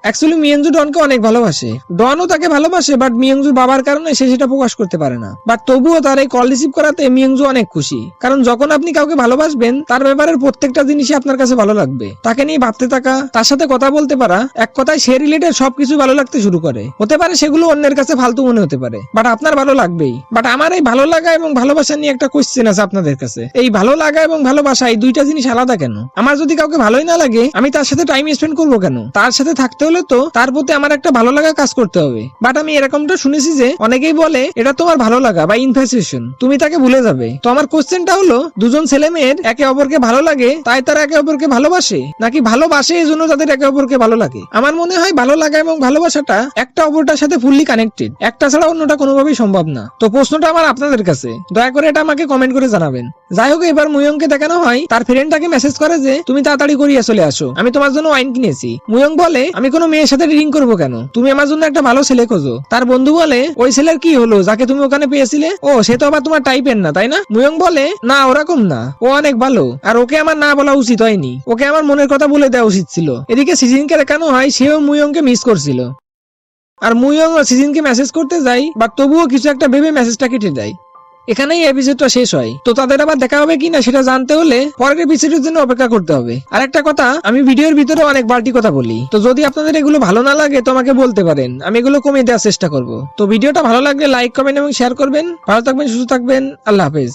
Actually মিয়াংজু ডনকে অনেক ভালোবাসে, ডনও তাকে ভালোবাসে, বাট মিয়াংজুর বাবার কারণে সে সেটা প্রকাশ করতে পারে না। বাট তবুও তার এই কল রিসিভ করাতে মিয়াংজু অনেক খুশি, কারণ যখন আপনি কাউকে ভালোবাসবেন তার ব্যাপারের প্রত্যেকটা জিনিসই আপনার কাছে ভালো লাগবে। তাকে নিয়ে ভাবতে থাকা, তার সাথে কথা বলতে পারা, এক কথায় সে রিলেটেড সবকিছু ভালো লাগতে শুরু করে। হতে পারে সেগুলো অন্যের কাছে ফালতু মনে হতে পারে, বাট আপনার ভালো লাগবেই। বাট আমার এই ভালো লাগা এবং ভালোবাসা নিয়ে একটা কোশ্চেন আছে আপনাদের কাছে। এই ভালো লাগা এবং ভালোবাসা এই দুইটা জিনিস আলাদা কেন? আমার যদি কাউকে ভালোই না লাগে, আমি তার সাথে টাইম স্পেন্ড করবো কেন? তার সাথে থাকতে হলে তো তার প্রতি আমার একটা ভালো লাগা কাজ করতে হবে। বাট আমি এরকমটা শুনেছি যে অনেকেই বলে এটা তোমার ভালো লাগা বা ইনফ্যাচুয়েশন, তুমি তাকে ভুলে যাবে। তো আমার কোশ্চেনটা হলো, দুজন ছেলে মেয়ের একে অপরকে ভালো লাগে তাই তারা একে অপরকে ভালোবাসে, নাকি ভালোবাসে এই জন্য তাদের একে অপরকে ভালো লাগে? আমার মনে হয় ভালো লাগা এবং ভালোবাসাটা একটা অপরটার সাথে ফুললি কানেক্টেড, একটা ছাড়া অন্যটা কোনোভাবেই সম্ভব না। তো প্রশ্নটা আমার আপনাদের কাছে, দয়া করে এটা আমাকে কমেন্ট করে জানাবেন। যাই হোক, এবার মুয়ংকে দেখানো হয় তার ফ্রেন্ডটাকে মেসেজ করে যে তুমি তাড়াতাড়ি করিয়া চলে আসো, আমি তোমার জন্য ওয়াইন কিনেছি। মুয়ং বলে আমি কোনো মেয়ের সাথে রিডিং করবো কেন, তুমি আমার জন্য একটা ভালো ছেলে খোঁজো। তার বন্ধু বলে ওই ছেলের কি হলো যাকে তুমি ওখানে পেয়েছিলে? ও সে তো আবার তোমার টাইপের না, তাই না? মুয়ং বলে না, ওরকম না, ও অনেক ভালো, আর ওকে আমার না বলা উচিত হয়নি, ওকে আমার মনের কথা বলে দেওয়া উচিত ছিল। এদিকে সিজিনকে দেখানো হয় সেও মুয়ংকে মিস করছিল, আর মুয়ং ও সিজিনকে মেসেজ করতে যায়, বাট তবুও কিছু একটা ভেবে মেসেজটা কেটে দেয়। এখানেই এপিসোডটা শেষ হয়। তো তাদের আবার দেখা হবে কিনা সেটা জানতে হলে পরের এপিসোডের জন্য অপেক্ষা করতে হবে। আর একটা কথা, আমি ভিডিওর ভিতরে অনেক বাড়তি কথা বলি, তো যদি আপনাদের এগুলো ভালো না লাগে তো আমাকে বলতে পারেন, আমি এগুলো কমিয়ে দেওয়ার চেষ্টা করব। তো ভিডিওটা ভালো লাগলে লাইক, কমেন্ট এবং শেয়ার করবেন। ভালো থাকবেন, সুস্থ থাকবেন, আল্লাহ হাফেজ।